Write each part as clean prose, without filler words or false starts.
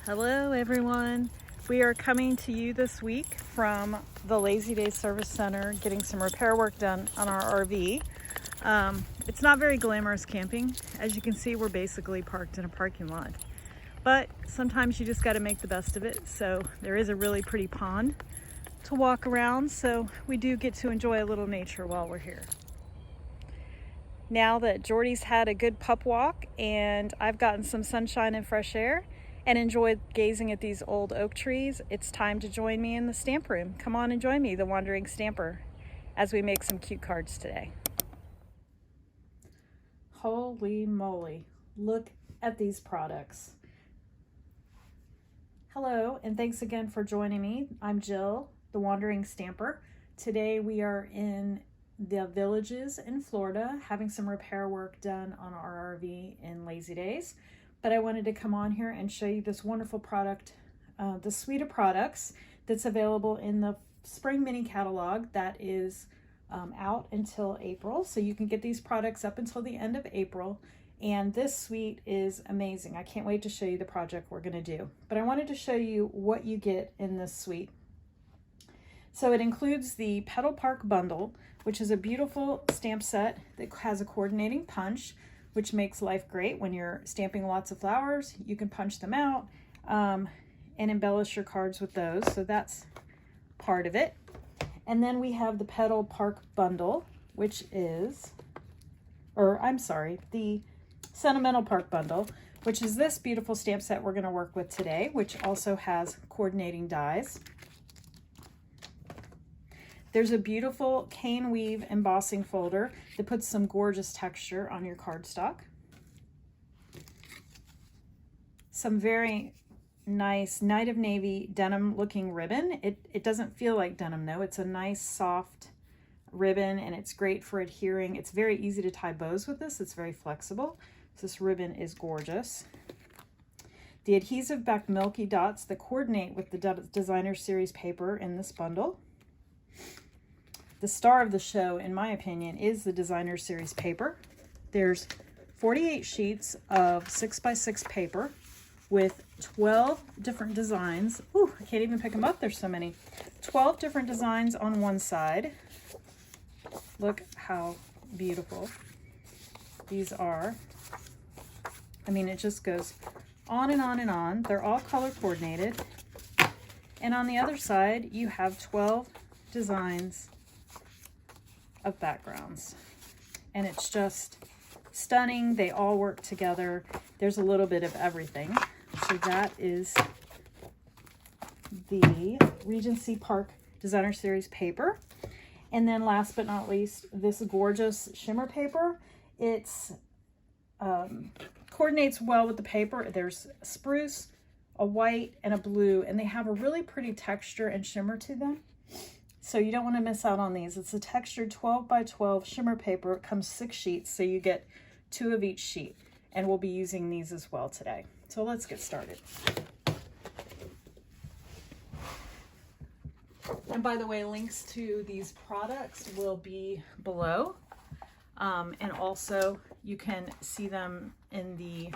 Hello everyone. We are coming to you this week from the Lazy Day Service Center, getting some repair work done on our RV. It's not very glamorous camping. As you can see, we're basically parked in a parking lot. But sometimes you just got to make the best of it. So there is a really pretty pond to walk around, so we do get to enjoy a little nature while we're here. Now that Jordy's had a good pup walk and I've gotten some sunshine and fresh air and enjoyed gazing at these old oak trees, it's time to join me in the stamp room. Come on and join me, the Wandering Stamper, as we make some cute cards today. Holy moly, look at these products. Hello, and thanks again for joining me. I'm Jill, the Wandering Stamper. Today we are in the Villages in Florida, having some repair work done on our RV in Lazy Days. But I wanted to come on here and show you this wonderful product, the suite of products that's available in the spring mini catalog that is out until April. So you can get these products up until the end of April. And this suite is amazing. I can't wait to show you the project we're going to do. But I wanted to show you what you get in this suite. So it includes the Petal Park Bundle, which is a beautiful stamp set that has a coordinating punch, which makes life great when you're stamping lots of flowers. You can punch them out and embellish your cards with those. So that's part of it. And then we have the Petal Park Bundle, which is, the Sentimental Park Bundle, which is this beautiful stamp set we're going to work with today, which also has coordinating dies. There's a beautiful cane weave embossing folder that puts some gorgeous texture on your cardstock. Some very nice Night of Navy denim looking ribbon. It doesn't feel like denim though. It's a nice soft ribbon and it's great for adhering. It's very easy to tie bows with this. It's very flexible. So this ribbon is gorgeous. The adhesive back milky dots that coordinate with the Designer Series paper in this bundle. The star of the show, in my opinion, is the Designer Series paper. There's 48 sheets of 6x6 paper with 12 different designs. Ooh, I can't even pick them up. There's so many. 12 different designs on one side. Look how beautiful these are. I mean, it just goes on and on and on. They're all color coordinated. And on the other side, you have 12 designs of backgrounds, and it's just stunning. They all work together. There's a little bit of everything. So that is the Regency Park Designer Series paper. And then last but not least, this gorgeous shimmer paper. It's coordinates well with the paper. There's a spruce, a white, and a blue, and they have a really pretty texture and shimmer to them. So you don't want to miss out on these. It's a textured 12 by 12 shimmer paper. It comes 6 sheets, so you get 2 of each sheet. And we'll be using these as well today. So let's get started. And by the way, links to these products will be below. And also you can see them in the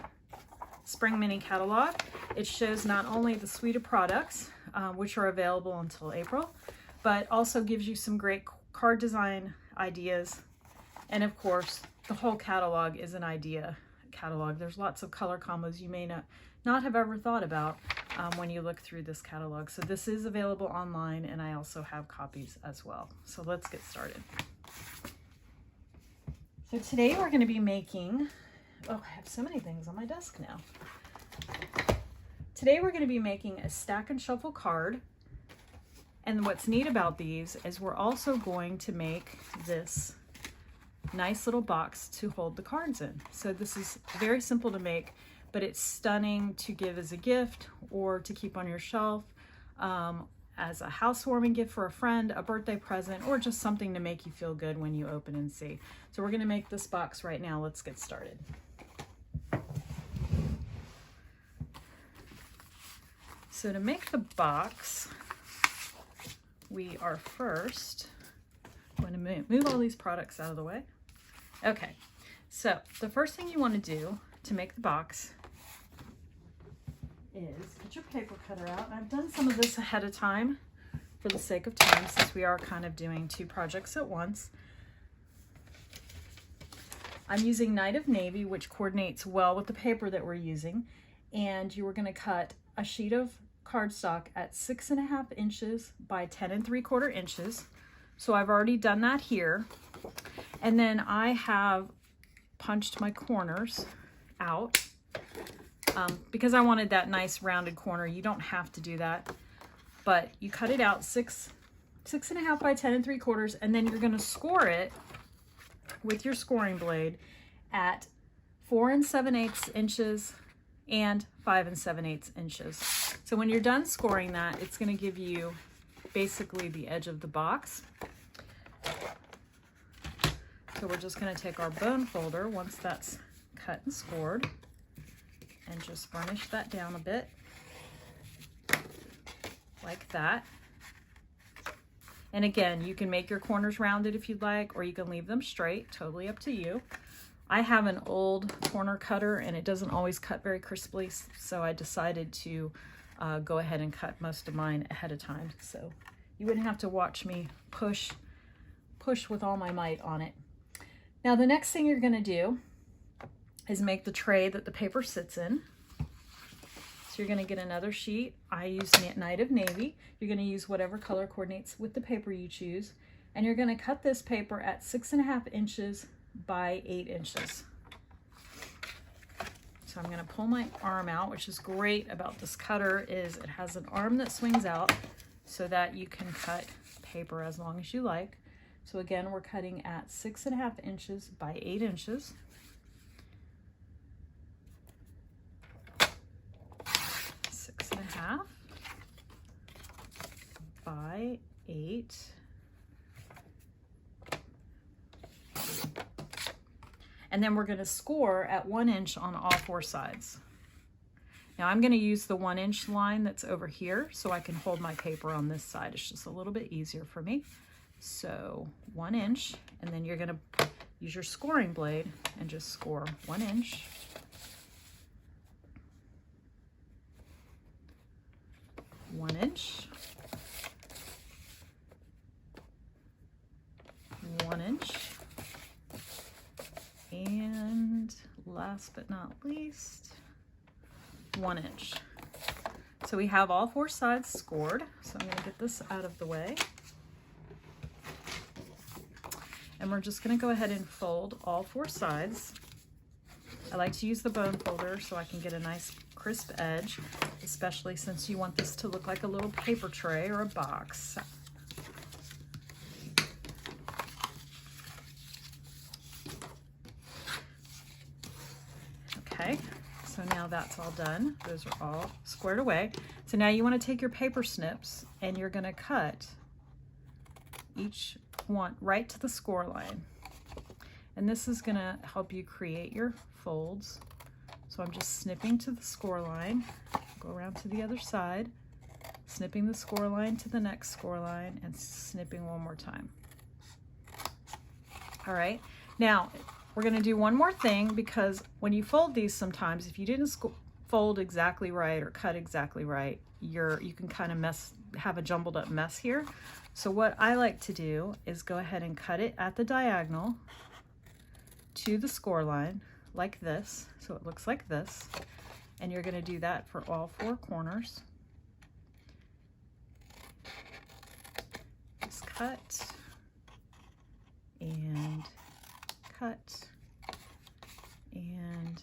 Spring Mini Catalog. It shows not only the suite of products, which are available until April, but also gives you some great card design ideas. And of course, the whole catalog is an idea catalog. There's lots of color combos you may not have ever thought about when you look through this catalog. So this is available online, and I also have copies as well. So let's get started. So today we're going to be making, oh, I have so many things on my desk now. Today we're going to be making a stack and shuffle card. And what's neat about these is we're also going to make this nice little box to hold the cards in. So this is very simple to make, but it's stunning to give as a gift or to keep on your shelf as a housewarming gift for a friend, a birthday present, or just something to make you feel good when you open and see. So we're going to make this box right now. Let's get started. So to make the box, we are first going to move all these products out of the way. Okay, so the first thing you want to do to make the box is get your paper cutter out. And I've done some of this ahead of time for the sake of time, since we are kind of doing 2 projects at once. I'm using Night of Navy, which coordinates well with the paper that we're using. And you are going to cut a sheet of cardstock at 6.5 inches by 10 3/4 inches. So I've already done that here. And then I have punched my corners out because I wanted that nice rounded corner. You don't have to do that, but you cut it out 6.5 by 10 3/4, and then you're going to score it with your scoring blade at 4 7/8 inches and 5 7/8 inches. So when you're done scoring that, it's going to give you basically the edge of the box. So we're just going to take our bone folder once that's cut and scored and just burnish that down a bit like that. And again, you can make your corners rounded if you'd like, or you can leave them straight, totally up to you. I have an old corner cutter and it doesn't always cut very crisply, so I decided to go ahead and cut most of mine ahead of time. So you wouldn't have to watch me push with all my might on it. Now the next thing you're gonna do is make the tray that the paper sits in. So you're gonna get another sheet. I use Night of Navy. You're gonna use whatever color coordinates with the paper you choose. And you're gonna cut this paper at 6.5 inches by 8 inches. So I'm gonna pull my arm out, which is great about this cutter is it has an arm that swings out so that you can cut paper as long as you like. So again, we're cutting at 6.5 inches by 8 inches. Six and a half by 8. And then we're going to score at 1 inch on all 4 sides. Now I'm going to use the 1 inch line that's over here so I can hold my paper on this side. It's just a little bit easier for me. So 1 inch, and then you're going to use your scoring blade and just score 1 inch. 1 inch. 1 inch. And last but not least, 1 inch. So we have all 4 sides scored. So I'm going to get this out of the way. And we're just going to go ahead and fold all 4 sides. I like to use the bone folder so I can get a nice crisp edge, especially since you want this to look like a little paper tray or a box. Okay, so now that's all done. Those are all squared away. So now you want to take your paper snips and you're going to cut each one right to the score line. And this is going to help you create your folds. So I'm just snipping to the score line, go around to the other side, snipping the score line to the next score line, and snipping one more time. All right, now we're going to do one more thing, because when you fold these, sometimes if you didn't fold exactly right or cut exactly right, you can kind of have a jumbled up mess here. So what I like to do is go ahead and cut it at the diagonal to the score line like this, so it looks like this. And you're going to do that for all 4 corners. Just cut and cut and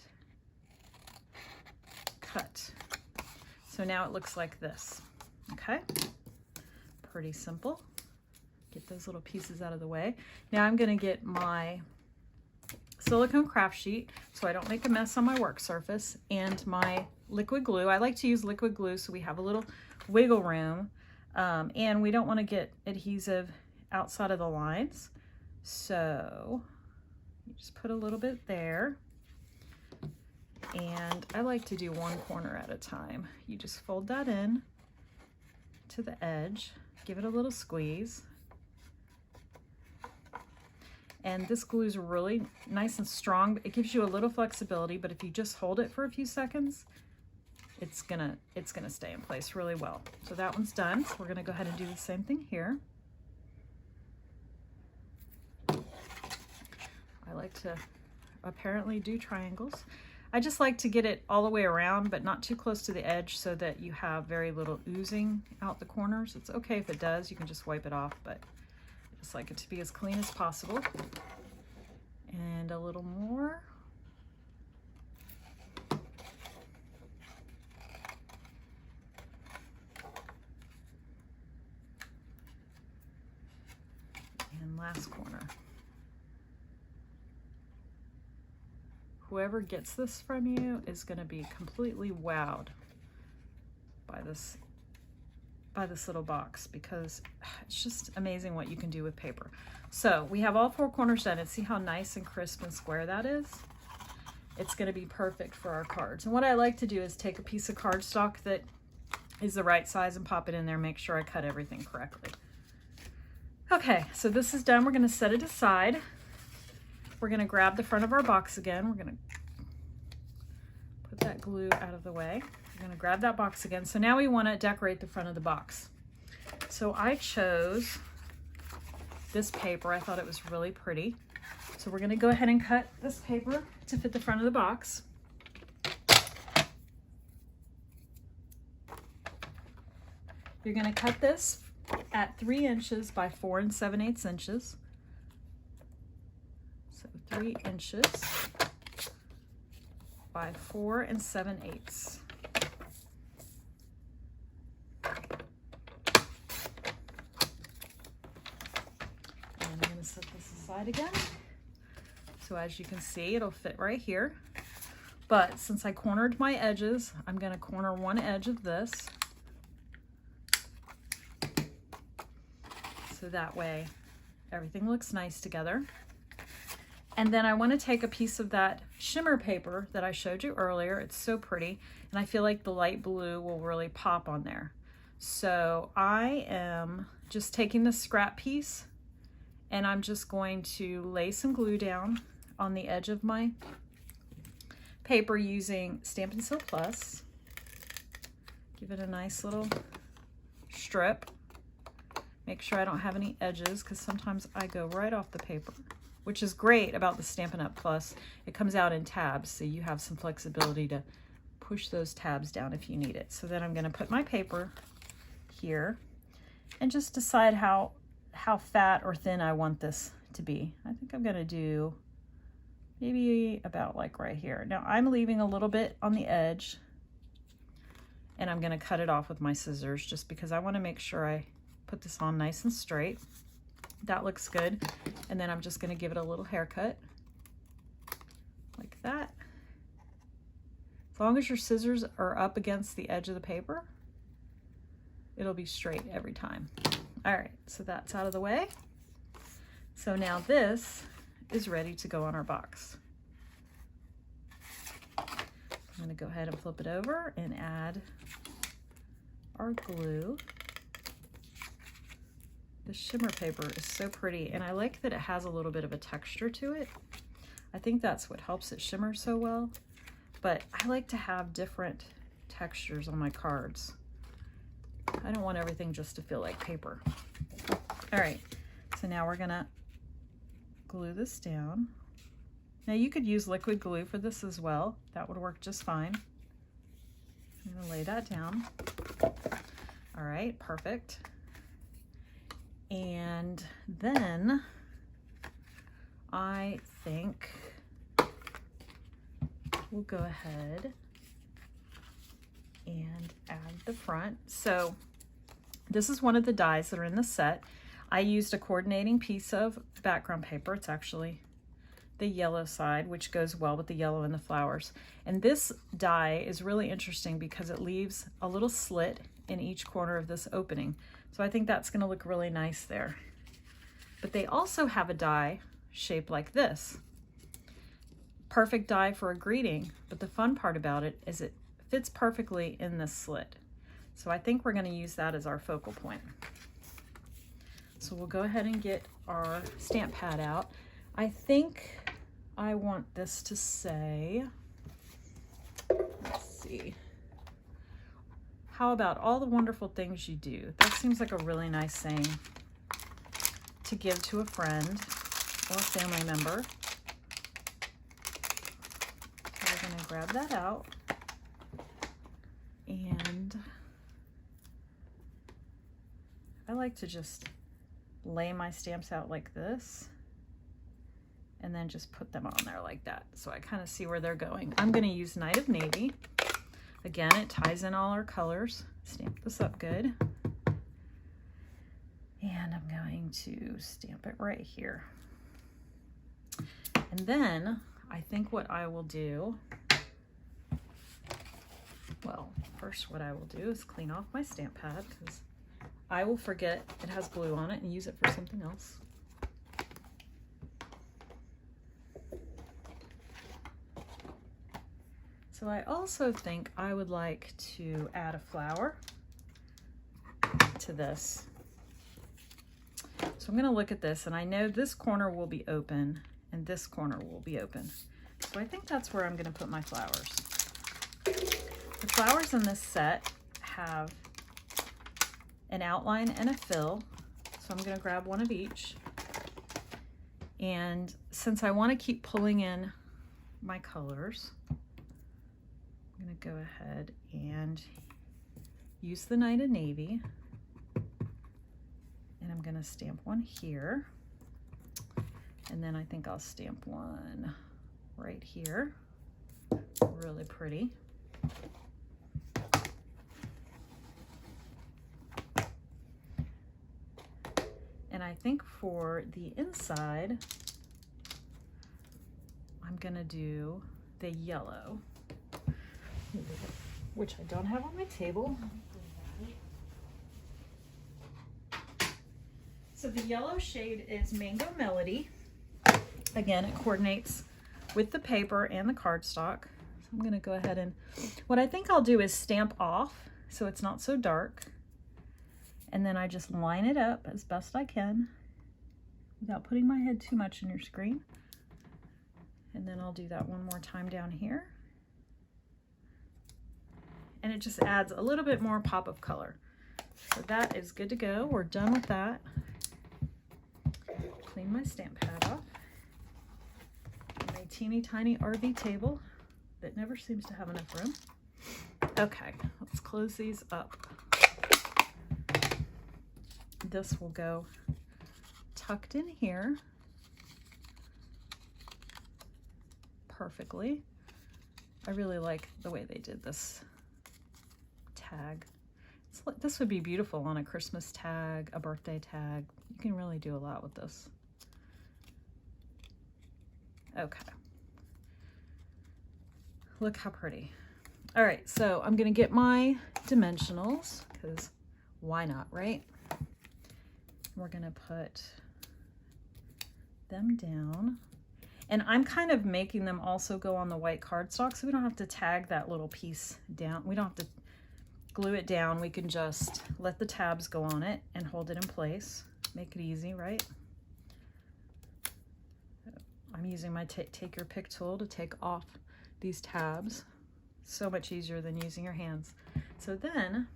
cut. So now it looks like this. Okay, pretty simple. Get those little pieces out of the way. Now I'm going to get my silicone craft sheet so I don't make a mess on my work surface, and my liquid glue. I like to use liquid glue so we have a little wiggle room, and we don't want to get adhesive outside of the lines. So you just put a little bit there, and I like to do one corner at a time. You just fold that in to the edge, give it a little squeeze. And this glue is really nice and strong. It gives you a little flexibility, but if you just hold it for a few seconds, it's gonna stay in place really well. So that one's done. So we're gonna go ahead and do the same thing here. I like to apparently do triangles. I just like to get it all the way around, but not too close to the edge so that you have very little oozing out the corners. It's okay if it does, you can just wipe it off, but I just like it to be as clean as possible. And a little more. And last corner. Whoever gets this from you is going to be completely wowed by this little box, because it's just amazing what you can do with paper. So we have all 4 corners done, and see how nice and crisp and square that is? It's going to be perfect for our cards. And what I like to do is take a piece of cardstock that is the right size and pop it in there, make sure I cut everything correctly. Okay, so this is done. We're going to set it aside. We're going to grab the front of our box again. We're going to put that glue out of the way. We're going to grab that box again. So now we want to decorate the front of the box. So I chose this paper. I thought it was really pretty. So we're going to go ahead and cut this paper to fit the front of the box. You're going to cut this at 3 inches by 4 7/8 inches. 3 inches by 4 7/8. And I'm going to set this aside again. So as you can see, it'll fit right here. But since I cornered my edges, I'm going to corner one edge of this. So that way everything looks nice together. And then I want to take a piece of that shimmer paper that I showed you earlier. It's so pretty, and I feel like the light blue will really pop on there. So I am just taking this scrap piece, and I'm just going to lay some glue down on the edge of my paper using Stampin' Seal Plus. Give it a nice little strip. Make sure I don't have any edges, because sometimes I go right off the paper, which is great about the Stampin' Up! Plus. It comes out in tabs, so you have some flexibility to push those tabs down if you need it. So then I'm going to put my paper here and just decide how fat or thin I want this to be. I think I'm going to do maybe about like right here. Now I'm leaving a little bit on the edge, and I'm going to cut it off with my scissors just because I want to make sure I put this on nice and straight. That looks good. And then I'm just going to give it a little haircut like that. As long as your scissors are up against the edge of the paper, it'll be straight every time. All right, so that's out of the way. So now this is ready to go on our box. I'm going to go ahead and flip it over and add our glue. The shimmer paper is so pretty, and I like that it has a little bit of a texture to it. I think that's what helps it shimmer so well, but I like to have different textures on my cards. I don't want everything just to feel like paper. All right, so now we're gonna glue this down. Now you could use liquid glue for this as well. That would work just fine. I'm gonna lay that down. All right, perfect. And then I think we'll go ahead and add the front. So this is one of the dies that are in the set. I used a coordinating piece of background paper. It's actually the yellow side, which goes well with the yellow and the flowers. And this die is really interesting because it leaves a little slit in each corner of this opening. So I think that's going to look really nice there. But they also have a die shaped like this. Perfect die for a greeting, but the fun part about it is it fits perfectly in this slit. So I think we're going to use that as our focal point. So we'll go ahead and get our stamp pad out. I think I want this to say, let's see, how about all the wonderful things you do? That seems like a really nice saying to give to a friend or a family member. So we're going to grab that out. And I like to just lay my stamps out like this and then just put them on there like that. So I kind of see where they're going. I'm going to use Night of Navy. Again, it ties in all our colors. Stamp this up good. And I'm going to stamp it right here. And then I think what I will do, well, first what I will do is clean off my stamp pad because I will forget it has glue on it and use it for something else. So I also think I would like to add a flower to this. So I'm going to look at this, and I know this corner will be open and this corner will be open. So I think that's where I'm going to put my flowers. The flowers in this set have an outline and a fill, so I'm going to grab one of each. And since I want to keep pulling in my colors, I'm going to go ahead and use the Night of Navy, and I'm going to stamp one here, and then I think I'll stamp one right here. Really pretty. And I think for the inside, I'm going to do the yellow, which I don't have on my table. So the yellow shade is Mango Melody. Again, it coordinates with the paper and the cardstock. So I'm going to go ahead and, what I think I'll do is stamp off so it's not so dark. And then I just line it up as best I can without putting my head too much in your screen. And then I'll do that one more time down here. And it just adds a little bit more pop of color. So that is good to go. We're done with that. Clean my stamp pad off. My teeny tiny RV table that never seems to have enough room. Okay, let's close these up. This will go tucked in here perfectly. I really like the way they did this tag. This would be beautiful on a Christmas tag, a birthday tag. You can really do a lot with this. Okay. Look how pretty. All right, so I'm gonna get my dimensionals because why not, right? We're gonna put them down. And I'm kind of making them also go on the white cardstock so we don't have to tag that little piece down. We don't have to glue it down. We can just let the tabs go on it and hold it in place. Make it easy, right? I'm using my take your pick tool to take off these tabs. So much easier than using your hands. So then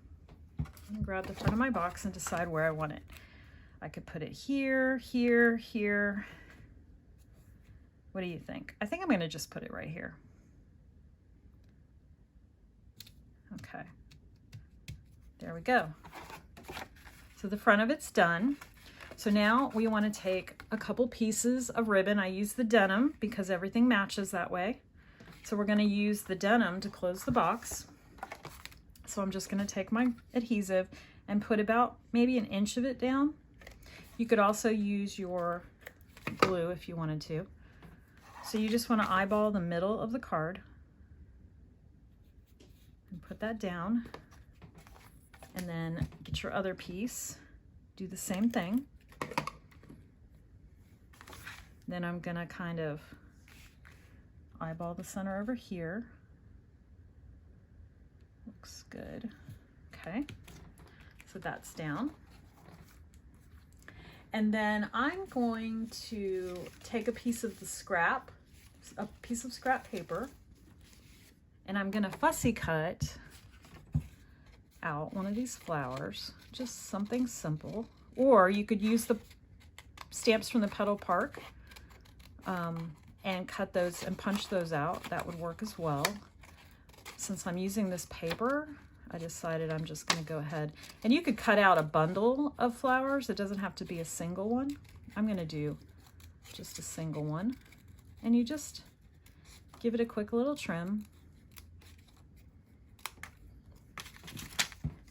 I'm gonna grab the front of my box and decide where I want it. I could put it here, here, here. What do you think? I think I'm gonna just put it right here. Okay, there we go. So the front of it's done. So now we want to take a couple pieces of ribbon. I use the denim because everything matches that way. So we're going to use the denim to close the box. So I'm just going to take my adhesive and put about maybe an inch of it down. You could also use your glue if you wanted to. So you just want to eyeball the middle of the card and put that down, and then get your other piece, do the same thing. Then I'm gonna kind of eyeball the center over here. Looks good. Okay, so that's down. And then I'm going to take a piece of the scrap, a piece of scrap paper, and I'm gonna fussy cut out one of these flowers, just something simple. Or you could use the stamps from the Petal Park and cut those and punch those out. That would work as well. Since I'm using this paper, I decided I'm just going to go ahead, and you could cut out a bundle of flowers. It doesn't have to be a single one. I'm going to do just a single one, and you just give it a quick little trim.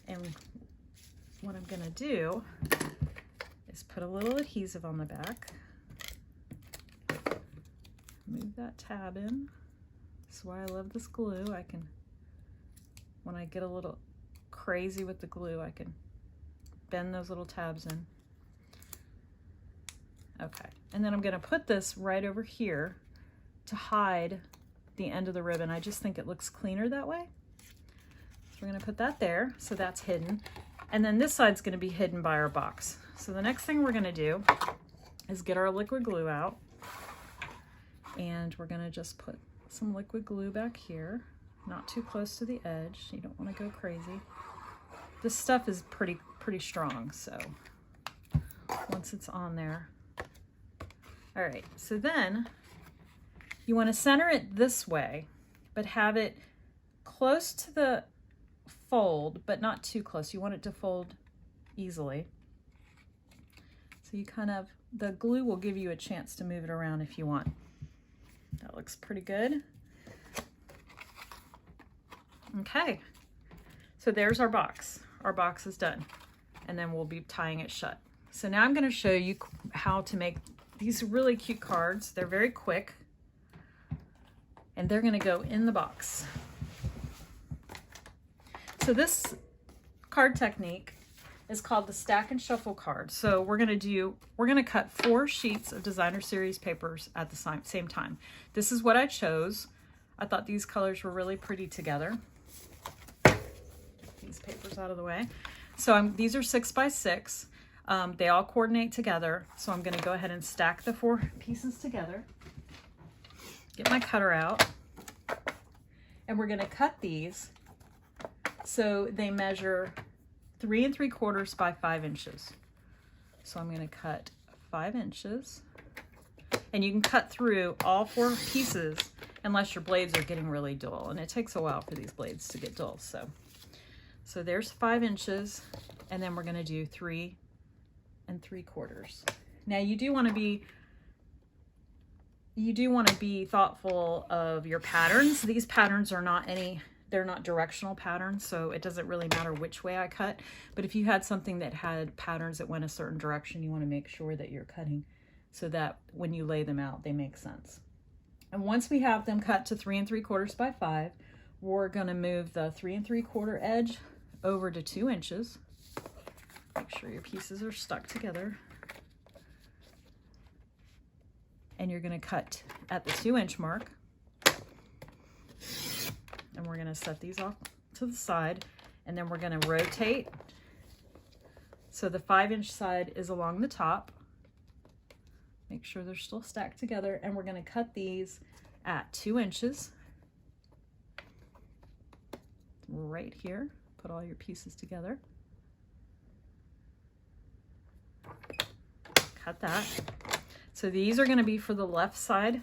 And what I'm going to do is put a little adhesive on the back. Move that tab in. That's why I love this glue. I can, when I get a little crazy with the glue, I can bend those little tabs in. Okay, and then I'm going to put this right over here to hide the end of the ribbon. I just think it looks cleaner that way. So we're going to put that there, so that's hidden. And then this side's going to be hidden by our box. So the next thing we're going to do is get our liquid glue out. And we're going to just put some liquid glue back here, not too close to the edge. You don't want to go crazy. This stuff is pretty strong, so once it's on there. All right, so then you want to center it this way, but have it close to the fold, but not too close. You want it to fold easily. So you kind of, the glue will give you a chance to move it around if you want. That looks pretty good. Okay, so there's our box. Our box is done, and then we'll be tying it shut. So now I'm going to show you how to make these really cute cards. They're very quick, and they're going to go in the box. So this card technique is called the stack and shuffle card. So we're going to cut 4 sheets of designer series papers at the same time. This is what I chose. I thought these colors were really pretty together. Get these papers out of the way. So these are 6 by 6. They all coordinate together. So I'm going to go ahead and stack the 4 pieces together. Get my cutter out. And we're going to cut these so they measure 3 3/4 by 5 inches. So I'm going to cut 5 inches, and you can cut through all 4 pieces unless your blades are getting really dull, and it takes a while for these blades to get dull. So there's 5 inches, and then we're going to do 3 3/4. Now you do want to be thoughtful of your patterns. These patterns are they're not directional patterns, so it doesn't really matter which way I cut. But if you had something that had patterns that went a certain direction, you want to make sure that you're cutting so that when you lay them out, they make sense. And once we have them cut to 3 3/4 by 5, we're going to move the 3 3/4 edge over to 2 inches. Make sure your pieces are stuck together. And you're going to cut at the 2-inch mark. And we're going to set these off to the side, and then we're going to rotate. So the 5-inch side is along the top. Make sure they're still stacked together, and we're going to cut these at 2 inches. Right here. Put all your pieces together. Cut that. So these are going to be for the left side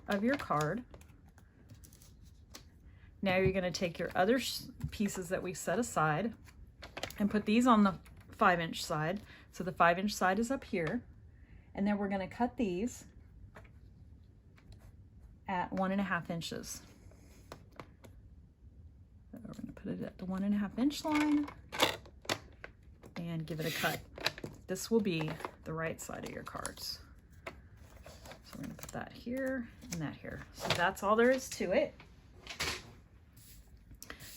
of your card. Now you're going to take your other pieces that we set aside and put these on the 5-inch side. So the 5-inch side is up here. And then we're going to cut these at 1.5 inches. So we're going to put it at the 1.5 inch line and give it a cut. This will be the right side of your cards. So we're going to put that here and that here. So that's all there is to it.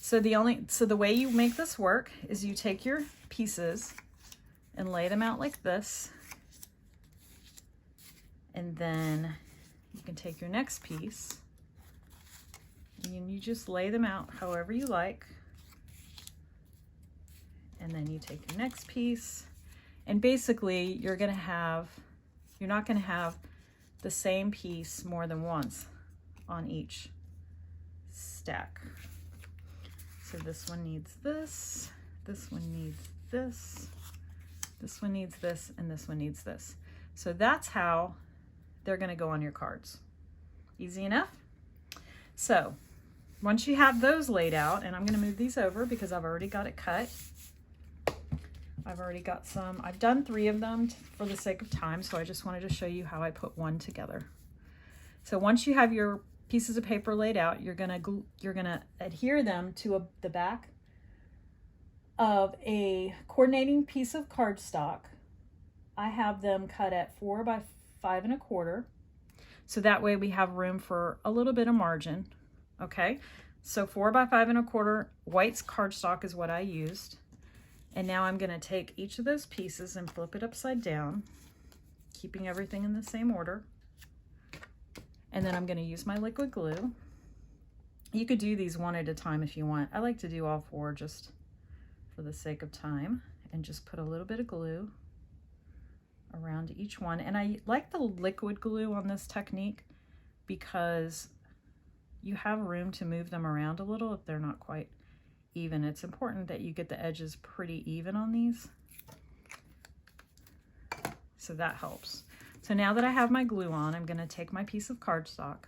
So the way you make this work is you take your pieces and lay them out like this. And then you can take your next piece and you just lay them out however you like. And then you take your next piece, and basically you're not going to have the same piece more than once on each stack. So this one needs this, this one needs this, this one needs this, and this one needs this. So that's how they're going to go on your cards. Easy enough? So once you have those laid out, and I'm going to move these over because I've already got it cut. I've already got some. I've done 3 of them for the sake of time, so I just wanted to show you how I put one together. So once you have your pieces of paper laid out, you're gonna adhere them to the back of a coordinating piece of cardstock. I have them cut at 4 by 5 1/4, so that way we have room for a little bit of margin. Okay, so 4 by 5 1/4 white cardstock is what I used. And now I'm going to take each of those pieces and flip it upside down, keeping everything in the same order. And then I'm going to use my liquid glue. You could do these one at a time if you want. I like to do all 4 just for the sake of time, and just put a little bit of glue around each one. And I like the liquid glue on this technique because you have room to move them around a little if they're not quite even. It's important that you get the edges pretty even on these, so that helps. So now that I have my glue on, I'm going to take my piece of cardstock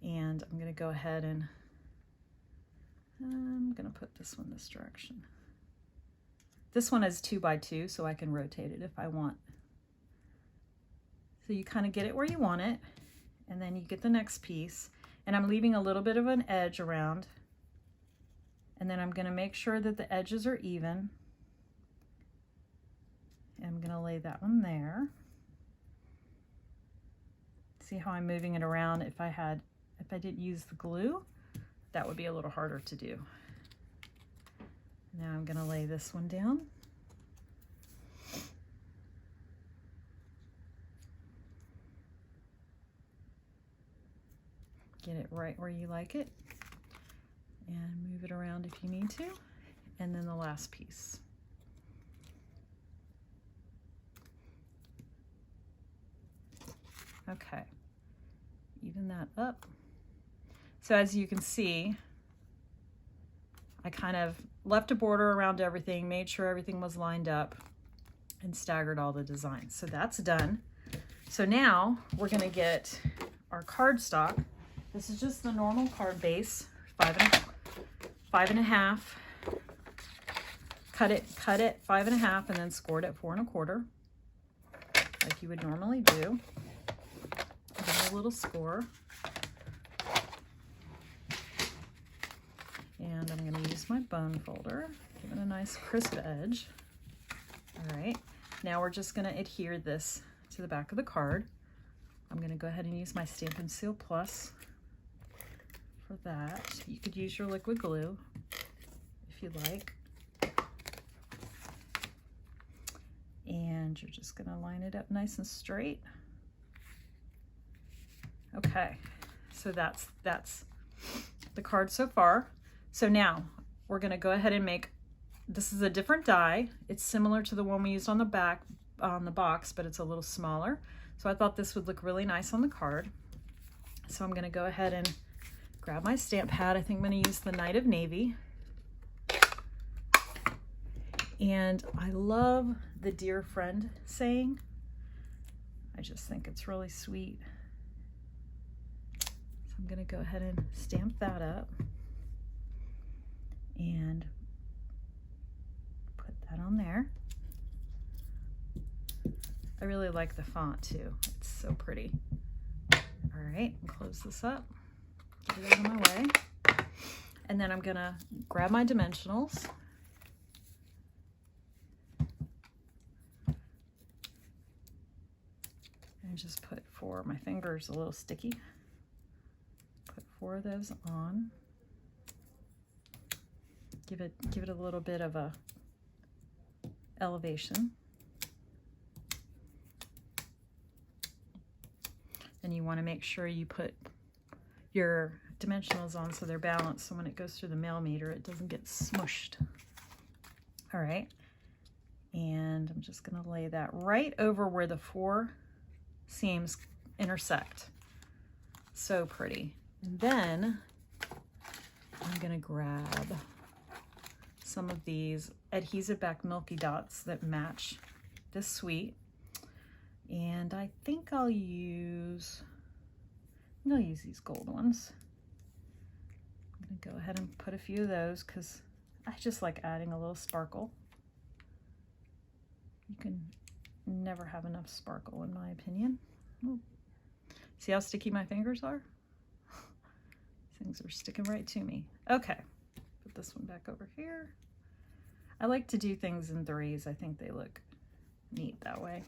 and I'm going to go ahead and I'm going to put this one this direction. This one is 2 by 2, so I can rotate it if I want. So you kind of get it where you want it, and then you get the next piece, and I'm leaving a little bit of an edge around. And then I'm going to make sure that the edges are even. I'm going to lay that one there. See how I'm moving it around? If I didn't use the glue, that would be a little harder to do. Now I'm going to lay this one down. Get it right where you like it. And move it around if you need to. And then the last piece. Okay, even that up. So as you can see, I kind of left a border around everything, made sure everything was lined up, and staggered all the designs. So that's done. So now we're going to get our cardstock. This is just the normal card base, 5 1/2. Cut it 5 1/2, and then scored at 4 1/4, like you would normally do. Give it a little score. And I'm going to use my bone folder, give it a nice crisp edge. All right, now we're just going to adhere this to the back of the card. I'm going to go ahead and use my Stampin' Seal Plus for that. You could use your liquid glue if you like. And you're just going to line it up nice and straight. Okay, so that's the card so far. So now we're going to go ahead and make, this is a different die. It's similar to the one we used on the back, on the box, but it's a little smaller. So I thought this would look really nice on the card. So I'm going to go ahead and grab my stamp pad. I think I'm going to use the Night of Navy. And I love the dear friend saying. I just think it's really sweet. So I'm going to go ahead and stamp that up and put that on there. I really like the font too. It's so pretty. All right, close this up. Get it out of my way. And then I'm gonna grab my dimensionals. And just put 4, my finger's a little sticky. Put 4 of those on. Give it a little bit of a elevation. And you want to make sure you put your dimensionals on so they're balanced, so when it goes through the mail meter it doesn't get smushed. All right, and I'm just going to lay that right over where the 4 seams intersect. So pretty. And then I'm going to grab some of these adhesive back Milky Dots that match this suite. And I think I'll use these gold ones. I'm gonna go ahead and put a few of those because I just like adding a little sparkle. You can never have enough sparkle in my opinion. Ooh. See how sticky my fingers are? Things are sticking right to me. Okay, put this one back over here. I like to do things in threes. I think they look neat that way.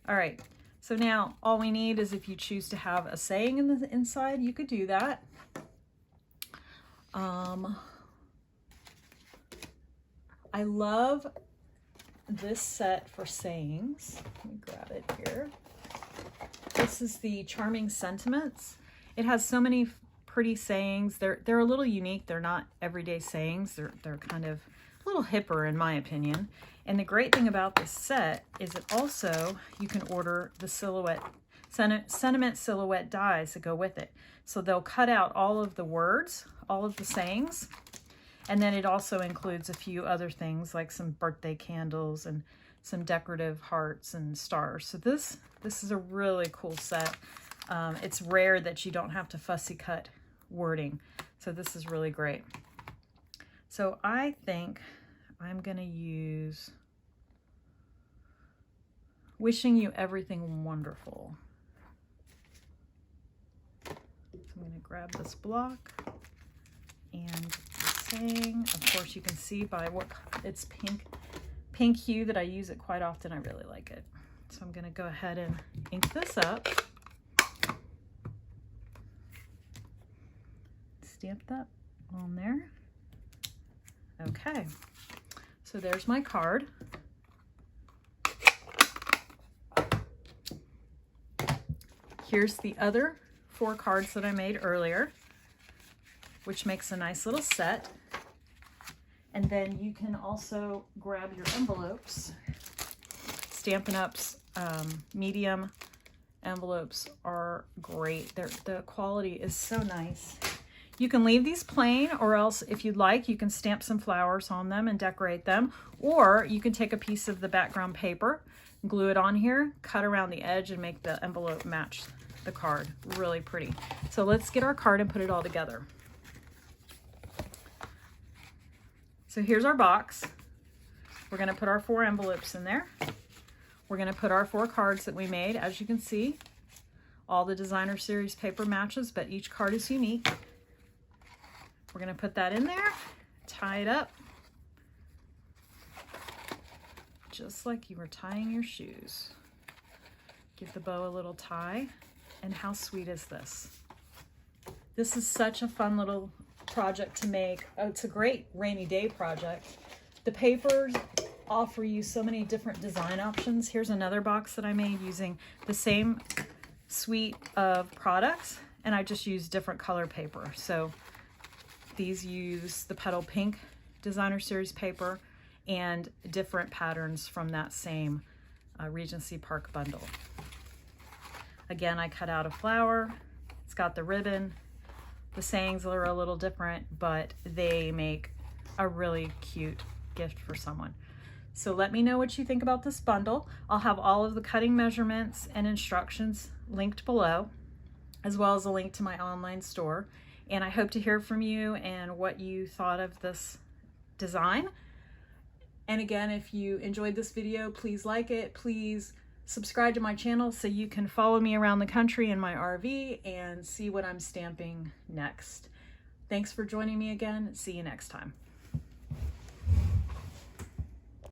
All right, so now all we need is, if you choose to have a saying in the inside, you could do that. I love this set for sayings. Let me grab it here. This is the Charming Sentiments. It has so many pretty sayings. They're a little unique. They're not everyday sayings. They're kind of a little hipper in my opinion. And the great thing about this set is that also you can order the sentiment silhouette dies that go with it. So they'll cut out all of the words, all of the sayings, and then it also includes a few other things like some birthday candles and some decorative hearts and stars. So this is a really cool set. It's rare that you don't have to fussy cut wording. So this is really great. So I think I'm gonna use wishing you everything wonderful. So I'm gonna grab this block and saying, of course you can see by what it's pink hue that I use it quite often. I really like it. So I'm gonna go ahead and ink this up. Stamp that on there. Okay, so there's my card. Here's the other 4 cards that I made earlier, which makes a nice little set. And then you can also grab your envelopes. Stampin' Up's medium envelopes are great. The quality is so nice. You can leave these plain, or else if you'd like, you can stamp some flowers on them and decorate them. Or you can take a piece of the background paper, glue it on here, cut around the edge and make the envelope match the card. Really pretty. So let's get our card and put it all together. So here's our box. We're gonna put our 4 envelopes in there. We're gonna put our 4 cards that we made. As you can see, all the designer series paper matches, but each card is unique. We're gonna put that in there, tie it up, just like you were tying your shoes. Give the bow a little tie, and how sweet is this? This is such a fun little project to make. Oh, it's a great rainy day project. The papers offer you so many different design options. Here's another box that I made using the same suite of products, and I just used different color paper. So these use the Petal Pink designer series paper and different patterns from that same Regency Park bundle. Again, I cut out a flower. It's got the ribbon. The sayings are a little different, but they make a really cute gift for someone. So let me know what you think about this bundle. I'll have all of the cutting measurements and instructions linked below, as well as a link to my online store. And I hope to hear from you and what you thought of this design. And again, if you enjoyed this video, please like it. Please subscribe to my channel so you can follow me around the country in my RV and see what I'm stamping next. Thanks for joining me again. See you next time.